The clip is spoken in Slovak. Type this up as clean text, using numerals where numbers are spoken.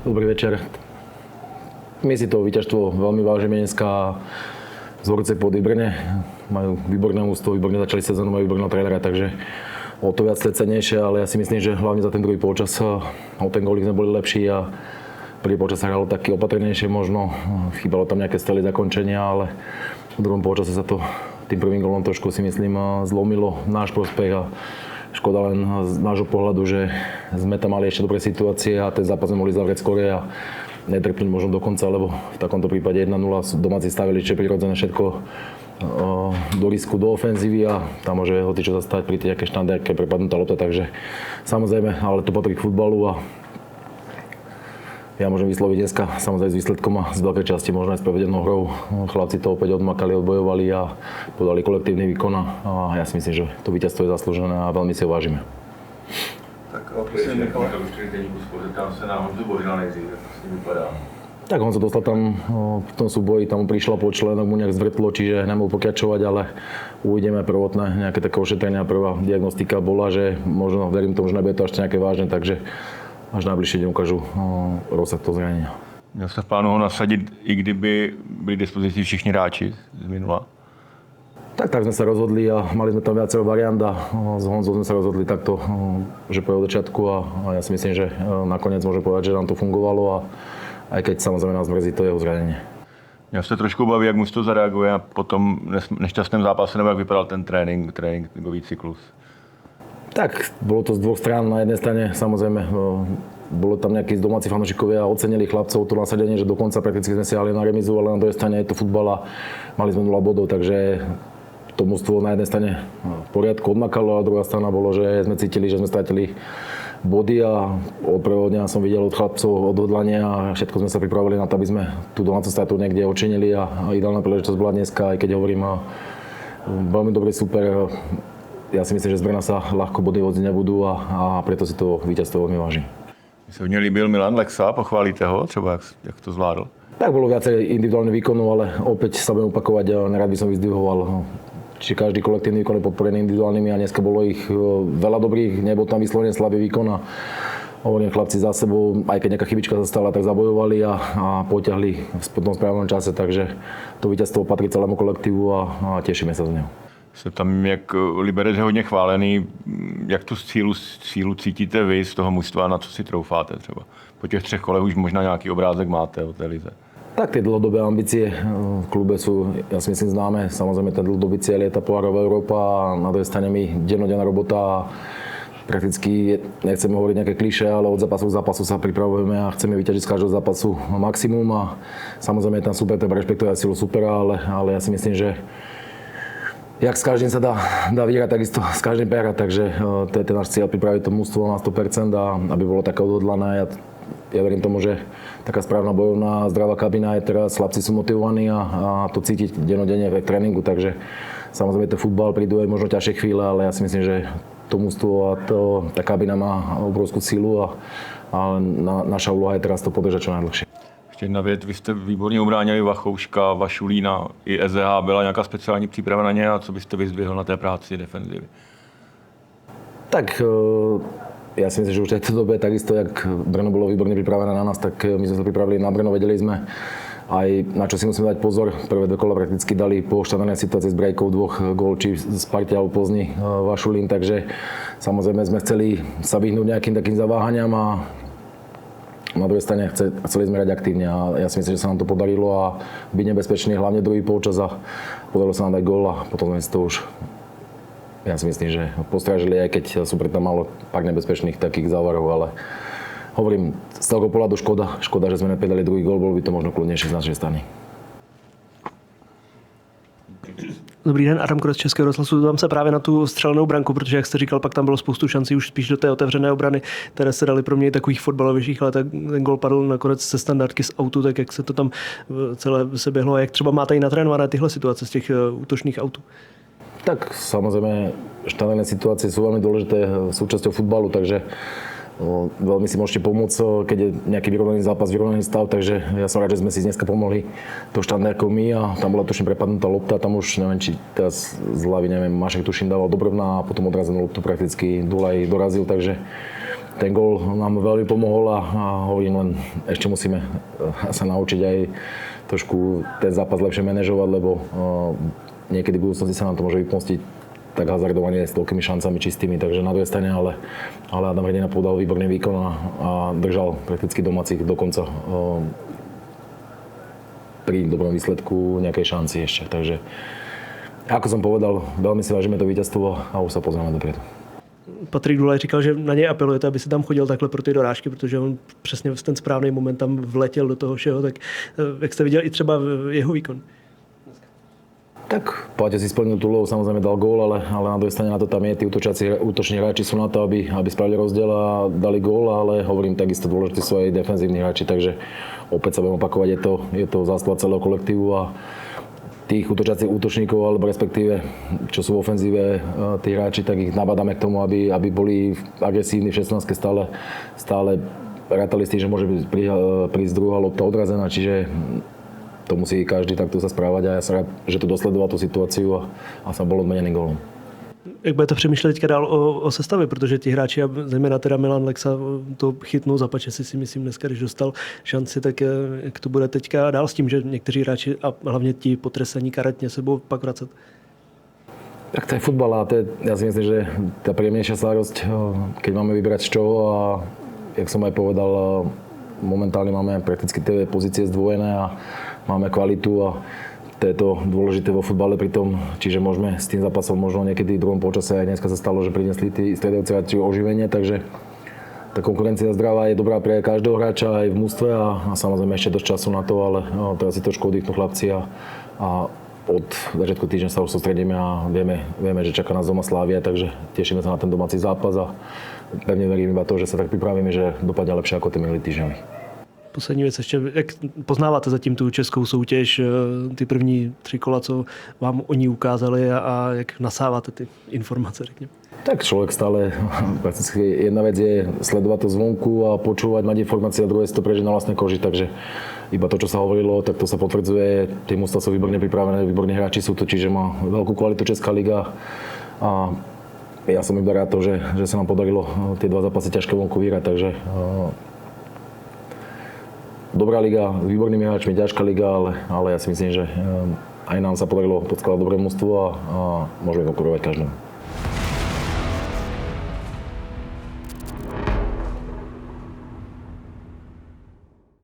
Dobrý večer. My si to víťazstvo veľmi vážime dneska. Zorce pod Brne majú výborné ústvo, výborne začali sezónu, majú výborného trénera, takže o to viac cenejšie, ale ja si myslím, že hlavne za ten druhý polčas o ten gól sme boli lepší a prvý polčas sa hralo taký opatrnejšie možno. Chýbalo tam nejaké stely zakončenia, ale v druhom polčase sa to tým prvým gólom trošku si myslím zlomilo náš prospech a škoda len z nášho pohľadu, že sme tam mali ešte dobré situácie a ten zápas sme mohli zavrieť skôr a netrpnúť možno do konca, lebo v takomto prípade 1-0 domáci stavili, čo je prirodzené všetko do risku, do ofenzívy a tam môže hocičo sa stať pri tej nejaké štandardke prepadnutá lopta, takže samozrejme, ale to patrí k futbalu a ja môžem vysloviť dneska samozrejme s výsledkom a z veľkej časti možno aj s prevedenou hrou. Chlapci to opäť odmakali, odbojovali a podali kolektívny výkon a ja si myslím, že to víťazstvo je zaslúžené a veľmi si ho vážime. Tak prosím, Michal, už 4 denníku spolu, tam sa na Honzu Bořila nejdřív, jak to s ním vypadá. Tak on sa dostal tam v tom súboji, tam prišla po členok, mu nejak zvrtlo, čiže nemohol pokračovať, ale uvidíme prvotné nejaké také ošetrenia. Prvá diagnostika bola, že možno verím tomu, že nebude to až nejaké vážne, takže až najbližšie deň ukážu rozsah toho zranenia. Měl jste v plánu ho nasadit, i kdyby byli k dispozici všichni hráči z minula? Tak sme sa rozhodli a mali sme tam viacero variant a s Honzou sme sa rozhodli takto, že po začiatku a ja si myslím, že nakoniec môžem povedať, že nám to fungovalo a aj keď samozrejme nás mrzí to jeho zranenie. Měl jste trošku obavy, jak mužstvo zareaguje a po tom nešťastném zápase, nebo jak vypadal ten tréninkový cyklus? Tak, bolo to z dvoch strán. Na jednej strane samozrejme bolo tam nejakí domáci fanúšikovia a ocenili chlapcov to nasadenie, že dokonca prakticky sme si hali na remizu, ale na druhej strane je to futbal a mali sme 0 bodov, takže to mužstvo na jednej strane v poriadku odmakalo a druhá strana bolo, že sme cítili, že sme stratili body a od prvého dňa som videl od chlapcov odhodlanie a všetko sme sa pripravili na to, aby sme tú domácu stratu niekde odčinili a ideálna príležitosť bola dneska, aj keď hovorím, veľmi dobrý super. Ja si myslím, že z Brna sa ľahko body vodziť nebudú a preto si to víťazstvo veľmi vážim. Mně se hodně líbil Milan Lexa, pochválíte ho třeba, jak to zvládl? Tak bolo viacej individuálnych výkonov, ale opäť sa budem opakovať, nerad by som vyzdvihoval. Či každý kolektívny výkon je podporený individuálnymi a dneska bolo ich veľa dobrých, nebol tam vyslovene slabý výkon a hovorím, chlapci za sebou, aj keď nejaká chybička sa stala, tak zabojovali a potiahli v tom správnom čase, takže to víťazstvo patrí celému kolektívu a tešíme sa z neho. Se tam, jak Liberec je hodně chválený, jak tu sílu cítíte vy z toho mužstva, na co si troufáte třeba? Po těch 3 kolech už možná nějaký obrázek máte o té lize. Tak tie dlhodobé ambície v klube sú, ja si myslím, známe. Samozrejme, ten dlhodobý cieľ je tá pohárová Európa a na druhej strane my dennodenná robota a prakticky nechceme hovoriť nejaké klišé, ale od zápasu k zápasu sa pripravujeme a chceme vyťažiť z každého zápasu maximum a samozrejme je tam super, treba rešpektovať silu supera, ale ja si myslím, že jak s každým sa dá vyhrať, takisto s každým prehrať, takže to je ten náš cieľ pripraviť to mužstvo na 100% a aby bolo také odhodlané. Ja verím tomu, že taká správna bojovná zdravá kabina je teraz, chlapci sú motivovaní a to cítiť dennodenne v tréningu, takže samozrejme to futbal, prídu aj možno ťažšie chvíle, ale ja si myslím, že to mužstvo a tá kabina má obrovskú silu a naša úloha je teraz to podržať čo najdlhšie. Ještě jedna věc, vy jste výborně ubránili Vachouška, Vašulína i EZH. Byla nějaká speciální příprava na ně a co byste vyzdvihl na té práci defenzívy? Tak ja si myslím, že už v tejto dobe takisto, jak Brno bolo výborne pripravené na nás, tak my sme sa pripravili na Brno, vedeli sme aj na čo si musíme dať pozor. Prvé 2 kola prakticky dali po štandardnej situácii s brejkou 2 gól, či z Sparty alebo Plzni Vašulín, takže samozrejme sme chceli sa vyhnúť nejakým takým zaváhaniam a na druhej strane chceli sme hrať aktívne a ja si myslím, že sa nám to podarilo a byť nebezpečný, hlavne druhý polčas a podarilo sa nám dať gól a potom sme si to už, ja si myslím, že postrážili, aj keď sú tam malo pár nebezpečných takých závarov, ale hovorím, z celého pohľadu škoda, že sme nepredali druhý gól, bolo by to možno kľudnejšie z našej strany. Dobrý den, Adam Krec z Českého rozhlasu. Tam se právě na tu střelenou branku, protože jak jste říkal, pak tam bylo spoustu šancí už spíš do té otevřené obrany, které se dali pro mě takových fotbalovějších, ale ten gól padl nakonec ze standardky z autu, tak jak se to tam celé se běhlo a jak třeba máte i natrénované tyhle situace z těch útočných autů? Tak samozrejme, štandardné situácie sú veľmi dôležité súčasťou futbalu, takže veľmi si môžete pomôcť, keď je nejaký vyrovnaný zápas, vyrovnaný stav, takže ja som rád, že sme si dneska pomohli to štandardkou my a tam bola tuším prepadnutá lopta, tam už neviem, či teraz z hlavy, neviem, Mašek tuším dával do brvna a potom odrazenú loptu prakticky Dulaj dorazil, takže ten gól nám veľmi pomohol a hovorím len, ešte musíme sa naučiť aj trošku ten zápas lepšie manažovať, lebo niekedy v budúcnosti sa nám to môže vypomstiť tak hazardovanie s toľkými šancami čistými, takže na druhej strane, ale Adam Hrdina podal výborný výkon a držal prakticky domácich do konca pri dobrom výsledku nejakej šanci ešte, takže ako som povedal, veľmi si vážime to víťazstvo a už sa pozrieme dopredu. Patrik Dulaj říkal, že na něj apelujete, aby se tam chodil takhle pro ty dorážky, protože on přesně v ten správný moment tam vletěl do toho všeho, tak jak jste viděl i třeba jeho výkon? Tak Páťa si splnil tú úlohu, samozrejme dal gól, ale na druhej strane na to tam je, tí útoční hráči sú na to, aby spravili rozdiel a dali gól, ale hovorím, takisto dôležití sú aj defenzívni hráči, takže opäť sa budem opakovať, je to zásluha celého kolektívu a tých útočníkov, alebo respektíve, čo sú v ofenzíve tí hráči, tak ich nabádame k tomu, aby boli agresívni v 16. stále rátali s tým, že môže prísť druhá lopta odrazená, čiže to musí každý takto sa správať a ja som rád, že to dosledoval tú situáciu a som bol odmenený gólom. Jak budete přemýšlet teďka dál o sestavě, protože ti hráči, a zejména teda Milan Lexa, to chytnou za pače si myslím dneska, když dostal šanci, tak jak to bude teďka dál s tím, že někteří hráči a hlavně ti potresení karetně se budou pak vracet? Tak to je futbal a ja si myslím, že tá príjemnejšia slávosť, keď máme vybrať z čoho a jak som aj povedal, momentálne máme prakticky tie pozície zdvojené a máme kvalitu a to je to dôležité vo futbale pritom, čiže môžeme s tým zápasom možno niekedy v druhom polčase, aj dneska sa stalo, že priniesli tí striedavci hráči oživenie, takže tá konkurencia zdravá je dobrá pre každého hráča aj v mužstve a samozrejme ešte dosť času na to, ale teraz si trošku oddychnú chlapci a od začiatku týždňa sa už sústredíme a vieme, že čaká nás doma Slavia, takže tešíme sa na ten domáci zápas a pevne verím iba to, že sa tak pripravíme, že dopadne lepšie ako tie minulý týždňovi. Poslední věc ještě, jak poznáváte zatím tu českou soutěž, ty první 3 kola, co vám oni ukázali a jak nasáváte ty informace, řekněme? Tak človek stále, prakticky jedna vec je sledovať to zvonku a počúvať, mať informácie a druhé si to prežiť na vlastnej koži, takže iba to, čo sa hovorilo, tak to sa potvrdzuje. Tie mužstvá sú výborne pripravené, výborní hráči sú to, čiže má veľkú kvalitu Česká liga a ja som iba rád to, že sa nám podarilo tie 2 zápasy ťažké vonku vyhrať, takže dobrá liga, s výbornými hráčmi, ťažká liga, ale ja si myslím, že aj nám sa podarilo podskladať dobré mužstvo a môžeme konkurovať každému.